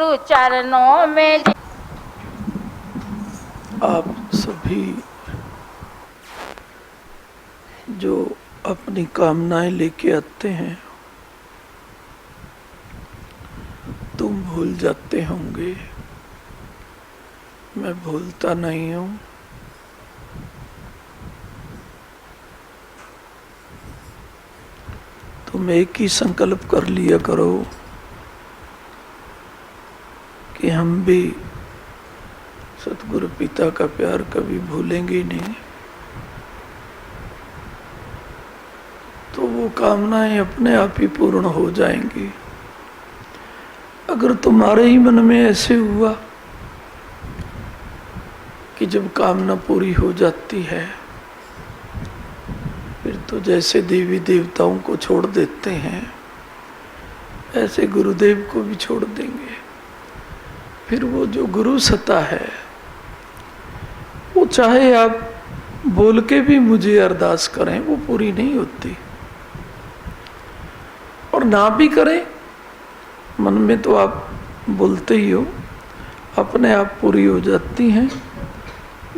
गुरु चरणों में। आप सभी जो अपनी कामनाएं लेके आते हैं, तुम भूल जाते होंगे, मैं भूलता नहीं हूं। तुम एक ही संकल्प कर लिया करो कि हम भी सतगुरु पिता का प्यार कभी भूलेंगे नहीं। तो वो कामनाएं अपने आप ही पूर्ण हो जाएंगी। अगर तुम्हारे ही मन में ऐसे हुआ कि जब कामना पूरी हो जाती है, फिर तो जैसे देवी देवताओं को छोड़ देते हैं, ऐसे गुरुदेव को भी छोड़ देंगे। फिर वो जो गुरु सत्ता है, वो चाहे आप बोल के भी मुझे अरदास करें, वो पूरी नहीं होती। और ना भी करें, मन में तो आप बोलते ही हो, अपने आप पूरी हो जाती हैं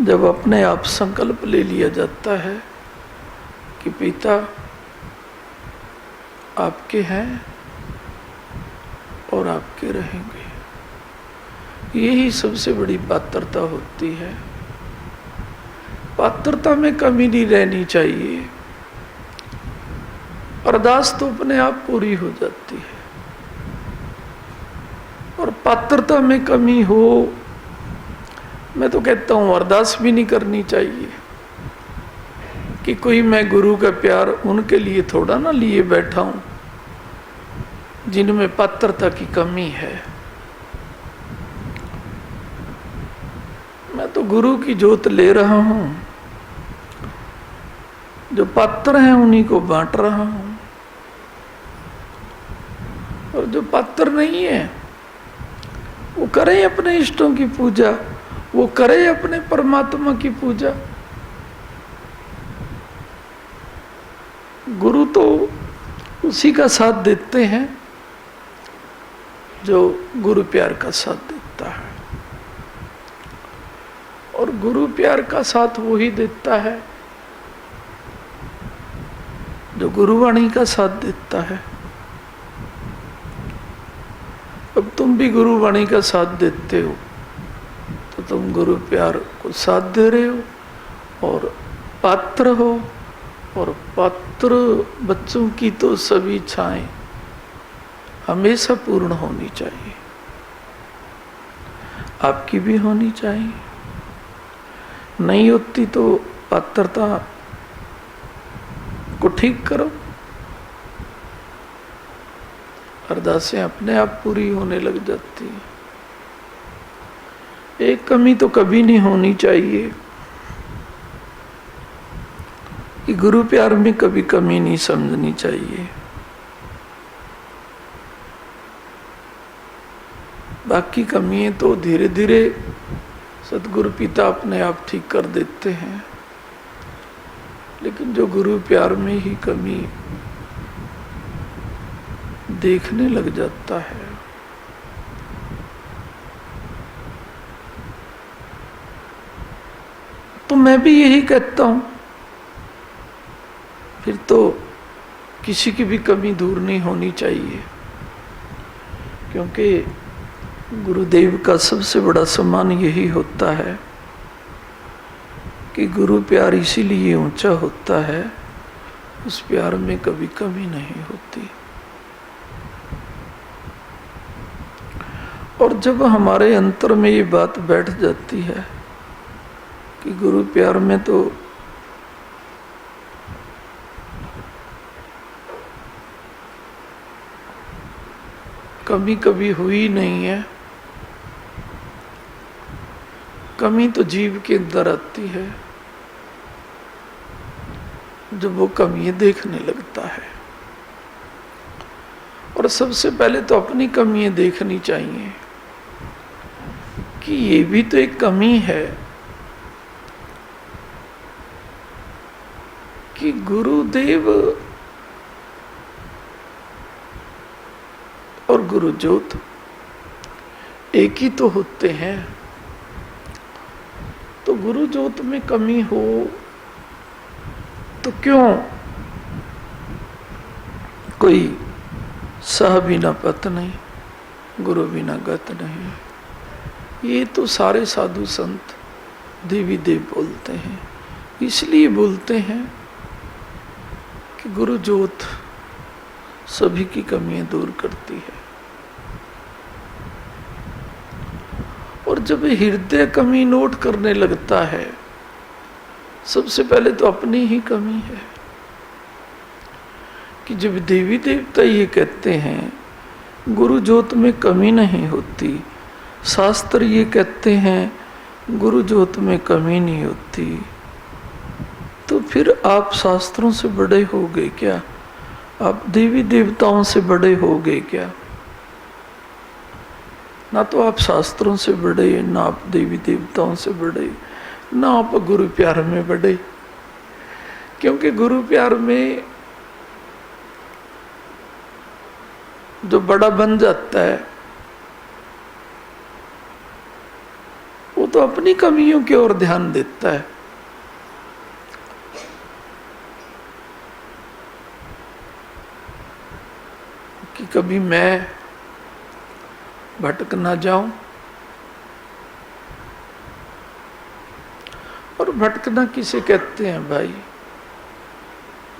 जब अपने आप संकल्प ले लिया जाता है कि पिता आपके हैं और आपके रहेंगे। यही सबसे बड़ी पात्रता होती है। पात्रता में कमी नहीं रहनी चाहिए। अरदास तो अपने आप पूरी हो जाती है। और पात्रता में कमी हो, मैं तो कहता हूं अरदास भी नहीं करनी चाहिए। कि कोई मैं गुरु का प्यार उनके लिए थोड़ा ना लिए बैठा हूं जिनमें पात्रता की कमी है। मैं तो गुरु की जोत ले रहा हूं, जो पात्र हैं उन्हीं को बांट रहा हूं। और जो पात्र नहीं है, वो करें अपने इष्टों की पूजा, वो करें अपने परमात्मा की पूजा। गुरु तो उसी का साथ देते हैं जो गुरु प्यार का साथ देता है। और गुरु प्यार का साथ वो ही देता है जो गुरुवाणी का साथ देता है। अब तुम भी गुरुवाणी का साथ देते हो, तो तुम गुरु प्यार को साथ दे रहे हो और पात्र हो। और पात्र बच्चों की तो सभी इच्छाएं हमेशा पूर्ण होनी चाहिए। आपकी भी होनी चाहिए। नहीं होती तो पात्रता को ठीक करो। अरदासें अपने आप पूरी होने लग जाती हैं। एक कमी तो कभी नहीं होनी चाहिए कि गुरु प्यार में कभी कमी नहीं समझनी चाहिए। बाकी कमियां तो धीरे धीरे सतगुरु पिता अपने आप ठीक कर देते हैं। लेकिन जो गुरु प्यार में ही कमी देखने लग जाता है, तो मैं भी यही कहता हूं, फिर तो किसी की भी कमी दूर नहीं होनी चाहिए। क्योंकि गुरुदेव का सबसे बड़ा सम्मान यही होता है कि गुरु प्यार इसीलिए ऊंचा होता है, उस प्यार में कभी कमी नहीं होती। और जब हमारे अंतर में ये बात बैठ जाती है कि गुरु प्यार में तो कमी कभी हुई नहीं है, कमी तो जीव के अंदर आती है जब वो कमियां देखने लगता है। और सबसे पहले तो अपनी कमियां देखनी चाहिए कि ये भी तो एक कमी है कि गुरुदेव और गुरु ज्योत एक ही तो होते हैं। तो गुरु ज्योत में कमी हो तो क्यों कोई सह बिना पत नहीं, गुरु बिना गत नहीं। ये तो सारे साधु संत देवी देव बोलते हैं। इसलिए बोलते हैं कि गुरु ज्योत सभी की कमियां दूर करती है। और जब हृदय कमी नोट करने लगता है, सबसे पहले तो अपनी ही कमी है कि जब देवी देवता ये कहते हैं गुरु ज्योत में कमी नहीं होती, शास्त्र ये कहते हैं गुरु ज्योत में कमी नहीं होती, तो फिर आप शास्त्रों से बड़े हो गए क्या? आप देवी देवताओं से बड़े हो गए क्या? ना तो आप शास्त्रों से बड़े, ना आप देवी देवताओं से बड़े, ना आप गुरु प्यार में बड़े। क्योंकि गुरु प्यार में जो बड़ा बन जाता है वो तो अपनी कमियों की ओर ध्यान देता है। कि कभी मैं भटक ना जाऊं। और भटकना किसे कहते हैं भाई?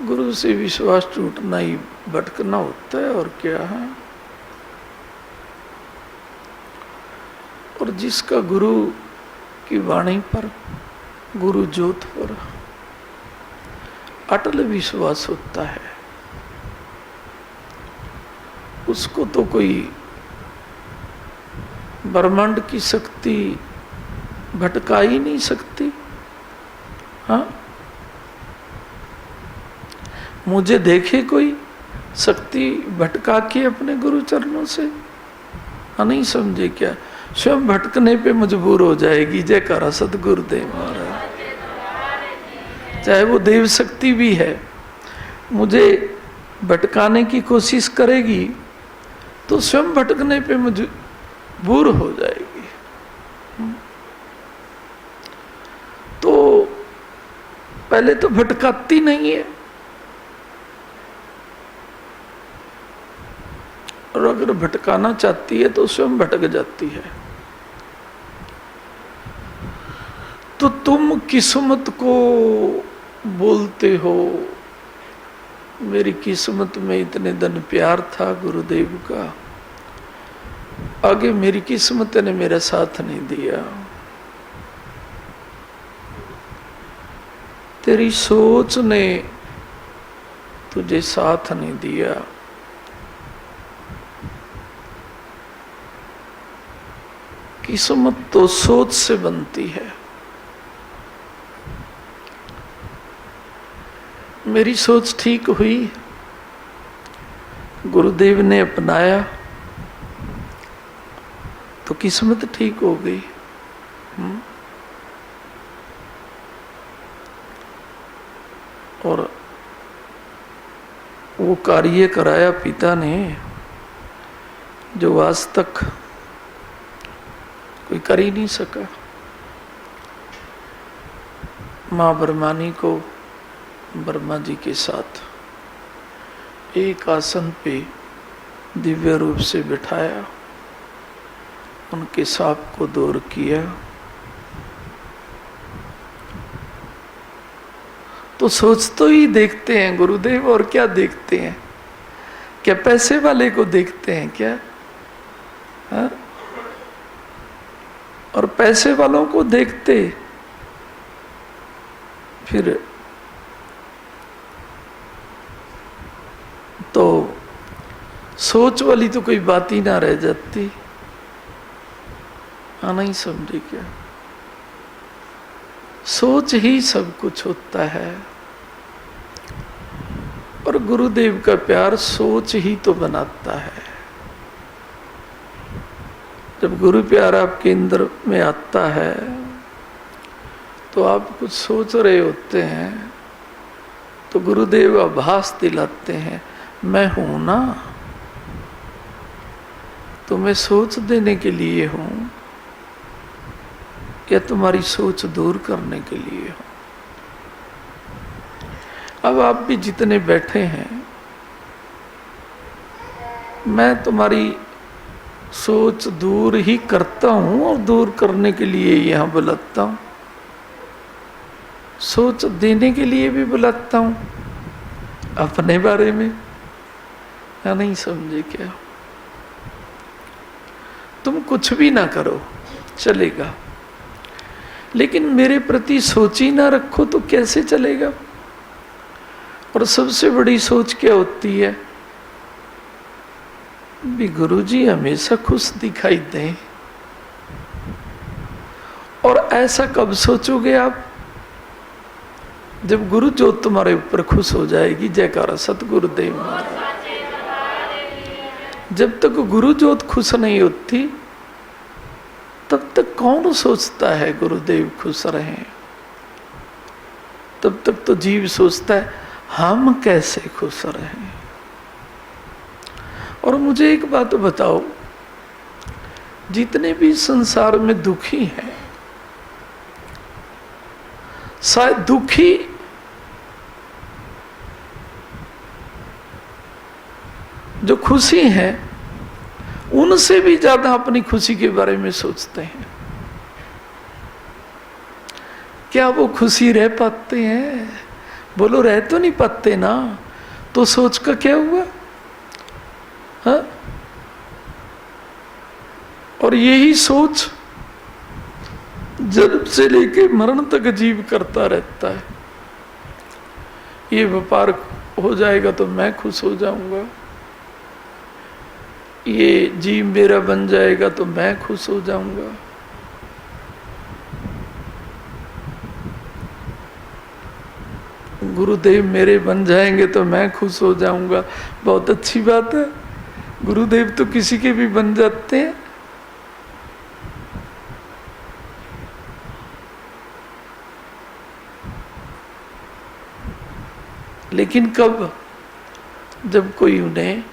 गुरु से विश्वास टूटना ही भटकना होता है, और क्या है। और जिसका गुरु की वाणी पर, गुरु ज्योत पर अटल विश्वास होता है, उसको तो कोई ब्रह्मांड की शक्ति भटका ही नहीं सकती। हाँ, मुझे देखे कोई शक्ति भटका के अपने गुरु चरणों से? हाँ, नहीं समझे क्या? स्वयं भटकने पे मजबूर हो जाएगी। जयकारा सतगुरुदेव महाराज। चाहे वो देव शक्ति भी है, मुझे भटकाने की कोशिश करेगी तो स्वयं भटकने पे मजबूर हो जाएगी। तो पहले तो भटकाती नहीं है, और अगर भटकाना चाहती है तो स्वयं भटक जाती है। तो तुम किस्मत को बोलते हो मेरी किस्मत में इतने दिन प्यार था गुरुदेव का, आगे मेरी किस्मत ने मेरा साथ नहीं दिया। तेरी सोच ने तुझे साथ नहीं दिया। किस्मत तो सोच से बनती है। मेरी सोच ठीक हुई, गुरुदेव ने अपनाया तो किस्मत ठीक हो गई। और वो कार्य कराया पिता ने जो आज तक कोई कर ही नहीं सका। मां ब्रह्मानी को ब्रह्मा जी के साथ एक आसन पे दिव्य रूप से बिठाया, उनके सांप को दूर किया। तो सोच तो ही देखते हैं गुरुदेव, और क्या देखते हैं? क्या पैसे वाले को देखते हैं क्या? हा? और पैसे वालों को देखते फिर तो सोच वाली तो कोई बात ही ना रह जाती। हाँ, नहीं समझे क्या? सोच ही सब कुछ होता है, और गुरुदेव का प्यार सोच ही तो बनाता है। जब गुरु प्यार आपके अंदर में आता है तो आप कुछ सोच रहे होते हैं तो गुरुदेव आभास दिलाते हैं, मैं हूं ना। तुम्हें सोच देने के लिए हूं या तुम्हारी सोच दूर करने के लिए हूं? अब आप भी जितने बैठे हैं, मैं तुम्हारी सोच दूर ही करता हूं और दूर करने के लिए यहां बुलाता हूं। सोच देने के लिए भी बुलाता हूं अपने बारे में, या नहीं समझे क्या? तुम कुछ भी ना करो चलेगा, लेकिन मेरे प्रति सोच ही ना रखो तो कैसे चलेगा? और सबसे बड़ी सोच क्या होती है? भी गुरुजी हमेशा खुश दिखाई दें। और ऐसा कब सोचोगे आप? जब गुरु ज्योत तुम्हारे ऊपर खुश हो जाएगी। जयकारा सतगुरुदेव महाराज। जब तक गुरु ज्योत खुश नहीं होती, तब तक कौन सोचता है गुरुदेव खुश रहें? तब तक तो जीव सोचता है हम कैसे खुश रहें। और मुझे एक बात बताओ, जितने भी संसार में दुखी हैं, शायद दुखी जो खुशी है उनसे भी ज्यादा अपनी खुशी के बारे में सोचते हैं। क्या वो खुशी रह पाते हैं? बोलो, रह तो नहीं पाते ना। तो सोच का क्या हुआ? हाँ? और यही सोच जन्म से लेके मरण तक जीव करता रहता है। ये व्यापार हो जाएगा तो मैं खुश हो जाऊंगा, ये जीव मेरा बन जाएगा तो मैं खुश हो जाऊंगा। गुरुदेव मेरे बन जाएंगे तो मैं खुश हो जाऊंगा। बहुत अच्छी बात है, गुरुदेव तो किसी के भी बन जाते हैं। लेकिन कब? जब कोई उन्हें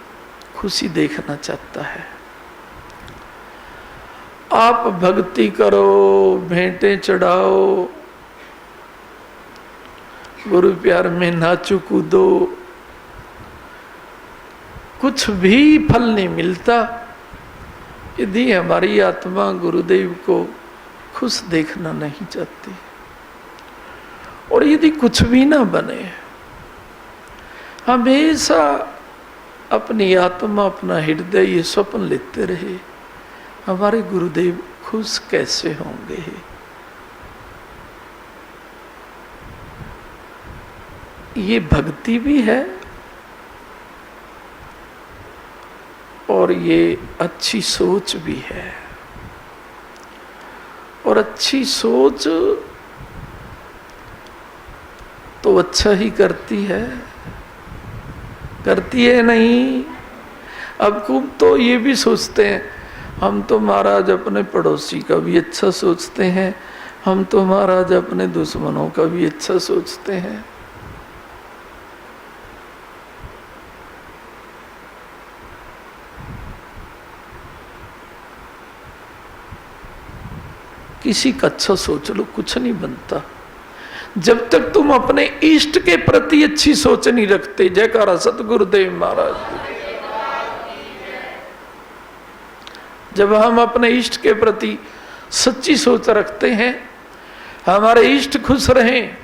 खुशी देखना चाहता है। आप भक्ति करो, भेंटें चढ़ाओ, गुरु प्यार में नाचो कूदो, कुछ भी फल नहीं मिलता यदि हमारी आत्मा गुरुदेव को खुश देखना नहीं चाहती। और यदि कुछ भी ना बने, हमेशा अपनी आत्मा, अपना हृदय ये स्वप्न लेते रहे, हमारे गुरुदेव खुश कैसे होंगे। ये भक्ति भी है और ये अच्छी सोच भी है। और अच्छी सोच तो अच्छा ही करती है नहीं? अब खूब तो ये भी सोचते हैं, हम तो महाराज अपने पड़ोसी का भी अच्छा सोचते हैं, हम तो महाराज अपने दुश्मनों का भी अच्छा सोचते हैं। किसी का अच्छा सोच लो, कुछ नहीं बनता जब तक तुम अपने इष्ट के प्रति अच्छी सोच नहीं रखते। जयकारा सतगुरुदेव महाराज। जब हम अपने इष्ट के प्रति सच्ची सोच रखते हैं, हमारे इष्ट खुश रहें,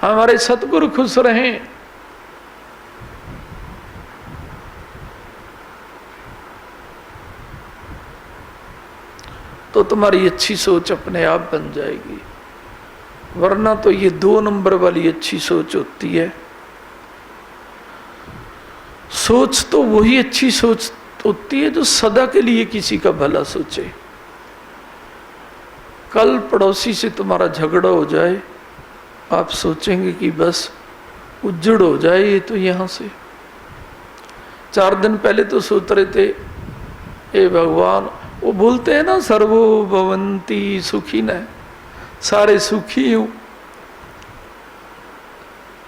हमारे सतगुरु खुश रहें, तो तुम्हारी अच्छी सोच अपने आप बन जाएगी। वरना तो ये 2 नंबर वाली अच्छी सोच होती है। सोच तो वही अच्छी सोच होती है जो सदा के लिए किसी का भला सोचे। कल पड़ोसी से तुम्हारा झगड़ा हो जाए, आप सोचेंगे कि बस उज्जड़ हो जाए ये तो यहां से। 4 दिन पहले तो सोच रहे थे, हे भगवान, वो बोलते हैं ना, सर्वो भवंती सुखिनः, सारे सुखी हूं।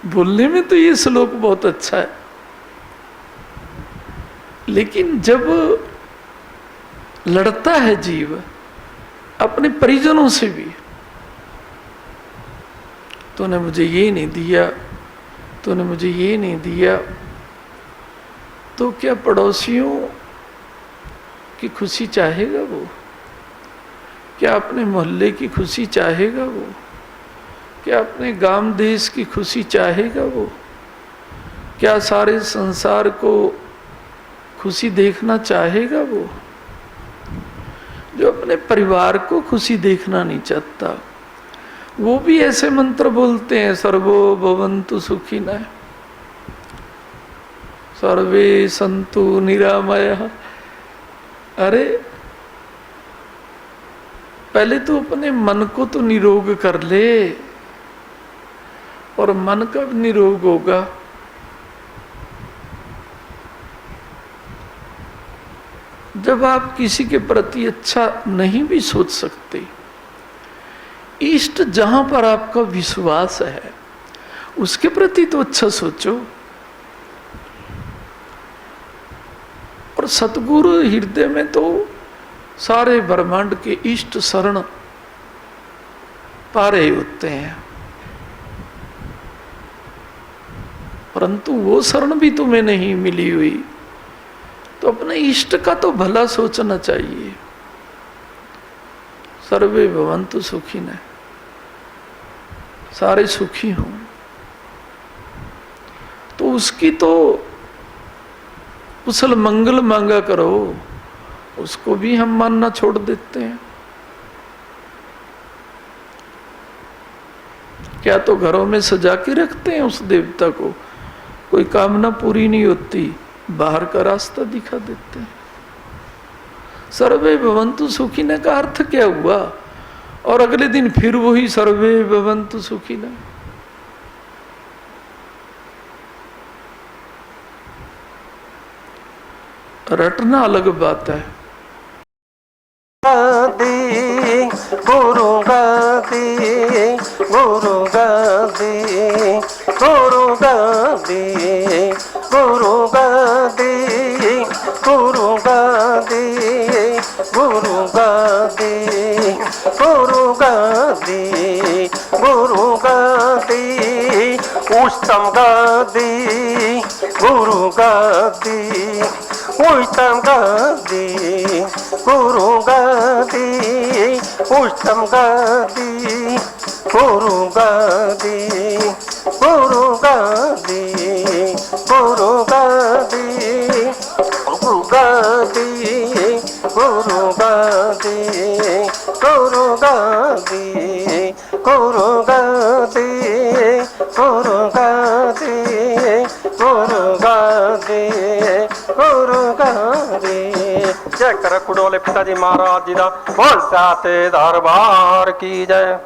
बोलने में तो ये श्लोक बहुत अच्छा है, लेकिन जब लड़ता है जीव अपने परिजनों से भी, तूने मुझे ये नहीं दिया, तूने मुझे ये नहीं दिया, तो क्या पड़ोसियों की खुशी चाहेगा वो? क्या अपने मोहल्ले की खुशी चाहेगा वो? क्या अपने गांव देश की खुशी चाहेगा वो? क्या सारे संसार को खुशी देखना चाहेगा वो? जो अपने परिवार को खुशी देखना नहीं चाहता, वो भी ऐसे मंत्र बोलते हैं, सर्वो भवन्तु सुखिनः, सर्वे सन्तु निरामयः। अरे पहले तो अपने मन को तो निरोग कर ले, और मन कब निरोग होगा? जब आप किसी के प्रति अच्छा नहीं भी सोच सकते। इष्ट जहां पर आपका विश्वास है उसके प्रति तो अच्छा सोचो। और सतगुरु हृदय में तो सारे ब्रह्मांड के इष्ट शरण पा रहे होते हैं, परंतु वो शरण भी तुम्हें नहीं मिली हुई, तो अपने इष्ट का तो भला सोचना चाहिए। सर्वे भवन्तु सुखिनः, सारे सुखी हों, तो उसकी तो कुशल मंगल मांगा करो। उसको भी हम मानना छोड़ देते हैं। क्या तो घरों में सजा के रखते हैं उस देवता को, कोई कामना पूरी नहीं होती बाहर का रास्ता दिखा देते हैं। सर्वे भवन्तु सुखिनः का अर्थ क्या हुआ? और अगले दिन फिर वही सर्वे भवन्तु सुखिनः। रटना अलग बात है। गुरु गदी गुरु गदी गुरु गदी गुरु गदी गुरु गदी गुरु गदी गुरु गदी गुरु गदी उत्तम गदी गुरु गदी उत्तम गदी गुरु गदी उत्तम गदी गुरु गदी गुरु गदी गुरु गदी गुरु गदी गुरु गदी गुरु गदी गुरु गदी गुरु गदी गुरु गदी गुरु गदी। जय कर कुडोले पिताजी महाराज जी दा बोल जाते दरबार की जय।